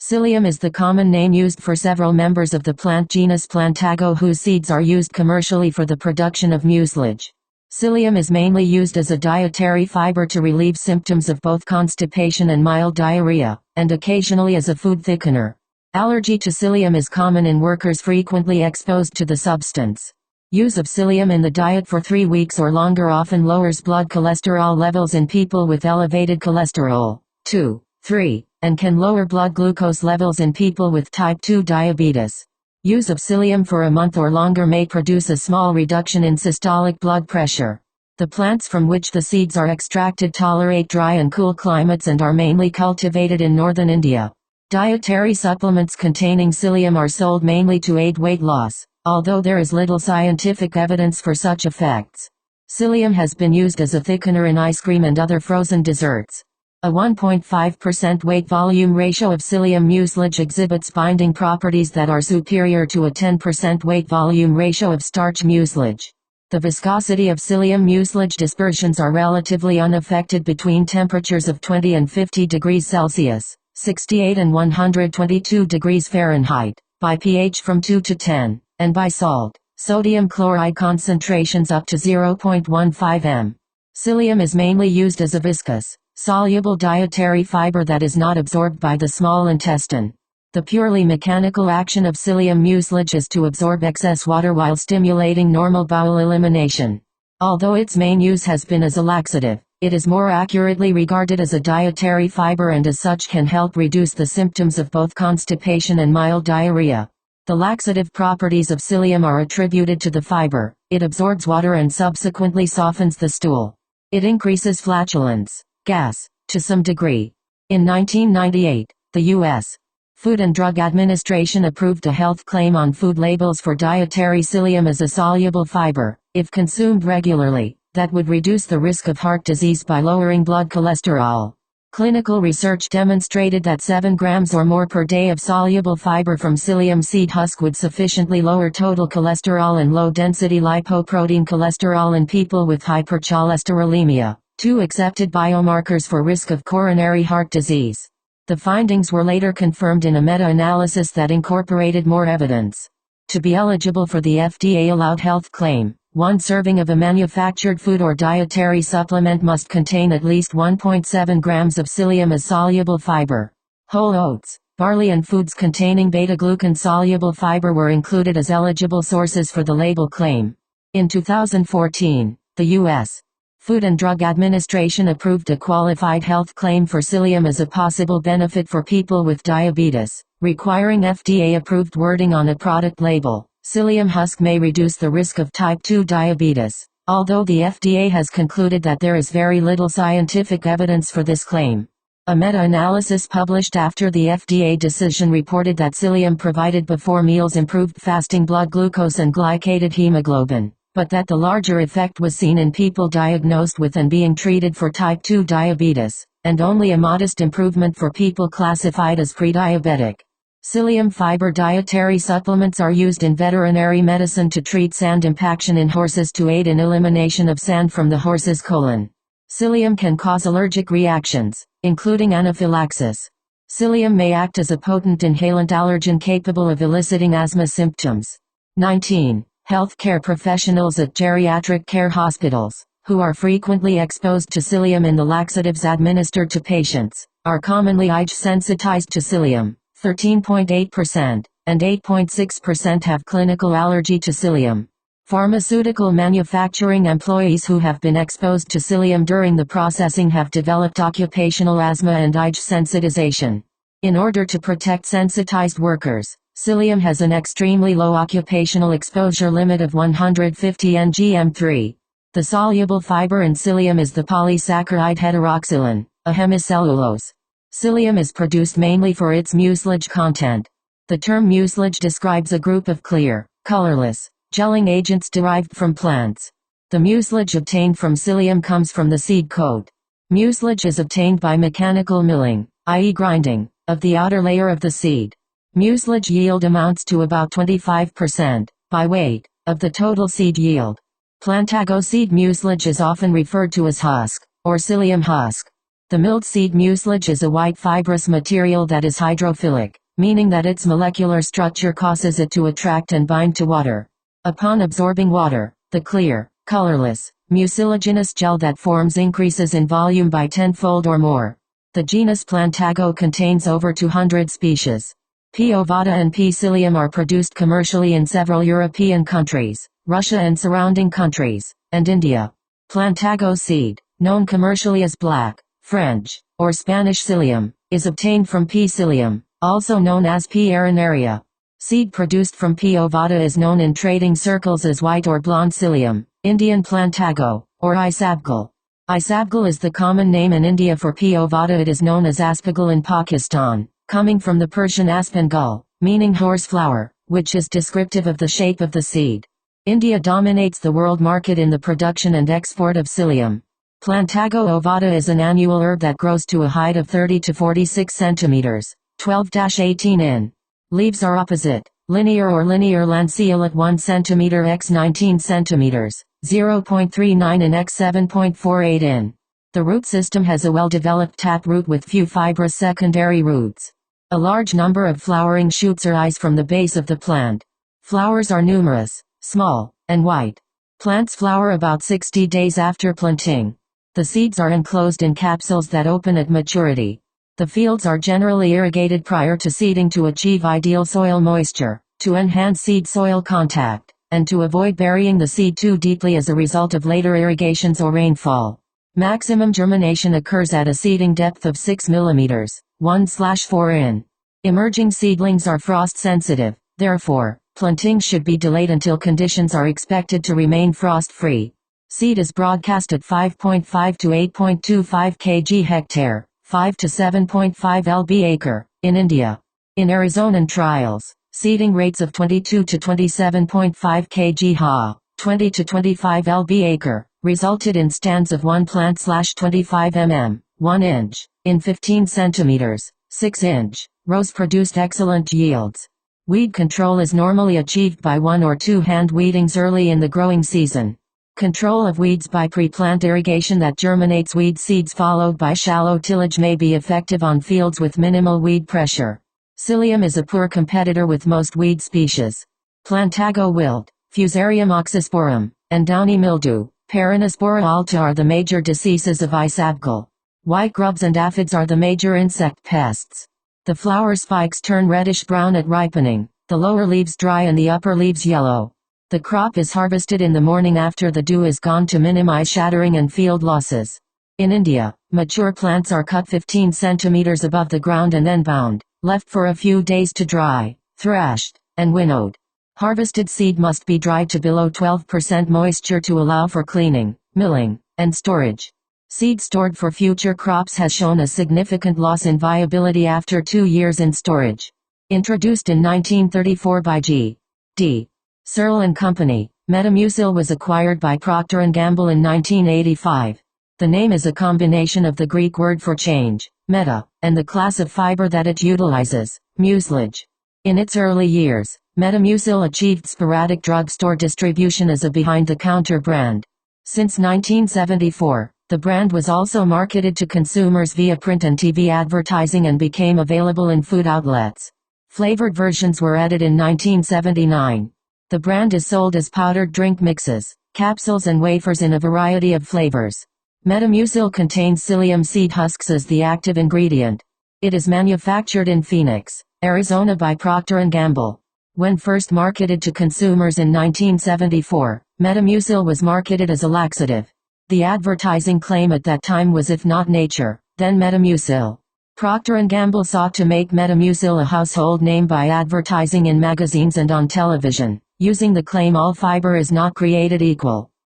Psyllium is the common name used for several members of the plant genus Plantago whose seeds are used commercially for the production of mucilage. Psyllium is mainly used as a dietary fiber to relieve symptoms of both constipation and mild diarrhea, and occasionally as a food thickener. Allergy to psyllium is common in workers frequently exposed to the substance. Use of psyllium in the diet for 3 weeks or longer often lowers blood cholesterol levels in people with elevated cholesterol, 2, 3, and can lower blood glucose levels in people with type 2 diabetes. Use of psyllium for a month or longer may produce a small reduction in systolic blood pressure. The plants from which the seeds are extracted tolerate dry and cool climates and are mainly cultivated in northern India. Dietary supplements containing psyllium are sold mainly to aid weight loss, although there is little scientific evidence for such effects. Psyllium has been used as a thickener in ice cream and other frozen desserts. A 1.5% weight-volume ratio of psyllium mucilage exhibits binding properties that are superior to a 10% weight-volume ratio of starch mucilage. The viscosity of psyllium mucilage dispersions are relatively unaffected between temperatures of 20 and 50 degrees Celsius, 68 and 122 degrees Fahrenheit, by pH from 2 to 10, and by salt, sodium chloride concentrations up to 0.15 m. Psyllium is mainly used as a viscous, soluble dietary fiber that is not absorbed by the small intestine. The purely mechanical action of psyllium mucilage is to absorb excess water while stimulating normal bowel elimination. Although its main use has been as a laxative, it is more accurately regarded as a dietary fiber and as such can help reduce the symptoms of both constipation and mild diarrhea. The laxative properties of psyllium are attributed to the fiber. It absorbs water and subsequently softens the stool. It increases flatulence, gas, to some degree. In 1998, the U.S. Food and Drug Administration approved a health claim on food labels for dietary psyllium as a soluble fiber, if consumed regularly, that would reduce the risk of heart disease by lowering blood cholesterol. Clinical research demonstrated that 7 grams or more per day of soluble fiber from psyllium seed husk would sufficiently lower total cholesterol and low-density lipoprotein cholesterol in people with hypercholesterolemia, 2 accepted biomarkers for risk of coronary heart disease. The findings were later confirmed in a meta-analysis that incorporated more evidence. To be eligible for the FDA-allowed health claim, 1 serving of a manufactured food or dietary supplement must contain at least 1.7 grams of psyllium as soluble fiber. Whole oats, barley and foods containing beta-glucan soluble fiber were included as eligible sources for the label claim. In 2014, the U.S. Food and Drug Administration approved a qualified health claim for psyllium as a possible benefit for people with diabetes, requiring FDA-approved wording on a product label. Psyllium husk may reduce the risk of type 2 diabetes, although the FDA has concluded that there is very little scientific evidence for this claim. A meta-analysis published after the FDA decision reported that psyllium provided before meals improved fasting blood glucose and glycated hemoglobin, but that the larger effect was seen in people diagnosed with and being treated for type 2 diabetes, and only a modest improvement for people classified as pre-diabetic. Psyllium fiber dietary supplements are used in veterinary medicine to treat sand impaction in horses to aid in elimination of sand from the horse's colon. Psyllium can cause allergic reactions, including anaphylaxis. Psyllium may act as a potent inhalant allergen capable of eliciting asthma symptoms. 19. Healthcare professionals at geriatric care hospitals, who are frequently exposed to psyllium in the laxatives administered to patients, are commonly age-sensitized to psyllium. 13.8%, and 8.6% have clinical allergy to psyllium. Pharmaceutical manufacturing employees who have been exposed to psyllium during the processing have developed occupational asthma and age sensitization. In order to protect sensitized workers, psyllium has an extremely low occupational exposure limit of 150 ngm3. The soluble fiber in psyllium is the polysaccharide heteroxylin, a hemicellulose. Psyllium is produced mainly for its mucilage content. The term mucilage describes a group of clear, colorless, gelling agents derived from plants. The mucilage obtained from psyllium comes from the seed coat. Mucilage is obtained by mechanical milling, i.e. grinding, of the outer layer of the seed. Mucilage yield amounts to about 25%, by weight, of the total seed yield. Plantago seed mucilage is often referred to as husk, or psyllium husk. The milled seed mucilage is a white fibrous material that is hydrophilic, meaning that its molecular structure causes it to attract and bind to water. Upon absorbing water, the clear, colorless, mucilaginous gel that forms increases in volume by tenfold or more. The genus Plantago contains over 200 species. P. ovata and P. psyllium are produced commercially in several European countries, Russia and surrounding countries, and India. Plantago seed, known commercially as black, French, or Spanish psyllium, is obtained from P. psyllium, also known as P. arenaria. Seed produced from P. ovata is known in trading circles as white or blonde psyllium, Indian Plantago, or Isabgol. Isabgol is the common name in India for P. ovata. It is known as Aspergil in Pakistan, coming from the Persian aspengal, meaning horse flower, which is descriptive of the shape of the seed. India dominates the world market in the production and export of psyllium. Plantago ovata is an annual herb that grows to a height of 30 to 46 centimeters, 12-18 in. Leaves are opposite, linear or linear lanceolate at 1 cm x 19 cm, 0.39 in x 7.48 in. The root system has a well-developed taproot with few fibrous secondary roots. A large number of flowering shoots arise from the base of the plant. Flowers are numerous, small, and white. Plants flower about 60 days after planting. The seeds are enclosed in capsules that open at maturity. The fields are generally irrigated prior to seeding to achieve ideal soil moisture, to enhance seed-soil contact, and to avoid burying the seed too deeply as a result of later irrigations or rainfall. Maximum germination occurs at a seeding depth of 6 mm, 1/4 in. Emerging seedlings are frost-sensitive, therefore, planting should be delayed until conditions are expected to remain frost-free. Seed is broadcast at 5.5 to 8.25 kg hectare, 5 to 7.5 lb acre, in India. In Arizonan trials, seeding rates of 22 to 27.5 kg ha, 20 to 25 lb acre, resulted in stands of 1 plant/25 mm, 1 inch, in 15 centimeters, 6 inch, rows produced excellent yields. Weed control is normally achieved by 1 or 2 hand weedings early in the growing season. Control of weeds by pre-plant irrigation that germinates weed seeds followed by shallow tillage may be effective on fields with minimal weed pressure. Psyllium is a poor competitor with most weed species. Plantago wilt, Fusarium oxysporum, and downy mildew, Paranospora alta are the major diseases of Isabgol. White grubs and aphids are the major insect pests. The flower spikes turn reddish-brown at ripening, the lower leaves dry and the upper leaves yellow. The crop is harvested in the morning after the dew is gone to minimize shattering and field losses. In India, mature plants are cut 15 centimeters above the ground and then bound, left for a few days to dry, thrashed, and winnowed. Harvested seed must be dried to below 12% moisture to allow for cleaning, milling, and storage. Seed stored for future crops has shown a significant loss in viability after 2 years in storage. Introduced in 1934 by G.D. Searle and Company, Metamucil was acquired by Procter & Gamble in 1985. The name is a combination of the Greek word for change, meta, and the class of fiber that it utilizes, mucilage. In its early years, Metamucil achieved sporadic drugstore distribution as a behind-the-counter brand. Since 1974, the brand was also marketed to consumers via print and TV advertising and became available in food outlets. Flavored versions were added in 1979. The brand is sold as powdered drink mixes, capsules and wafers in a variety of flavors. Metamucil contains psyllium seed husks as the active ingredient. It is manufactured in Phoenix, Arizona by Procter & Gamble. When first marketed to consumers in 1974, Metamucil was marketed as a laxative. The advertising claim at that time was if not nature, then Metamucil. Procter & Gamble sought to make Metamucil a household name by advertising in magazines and on television, using the claim all fiber is not created equal.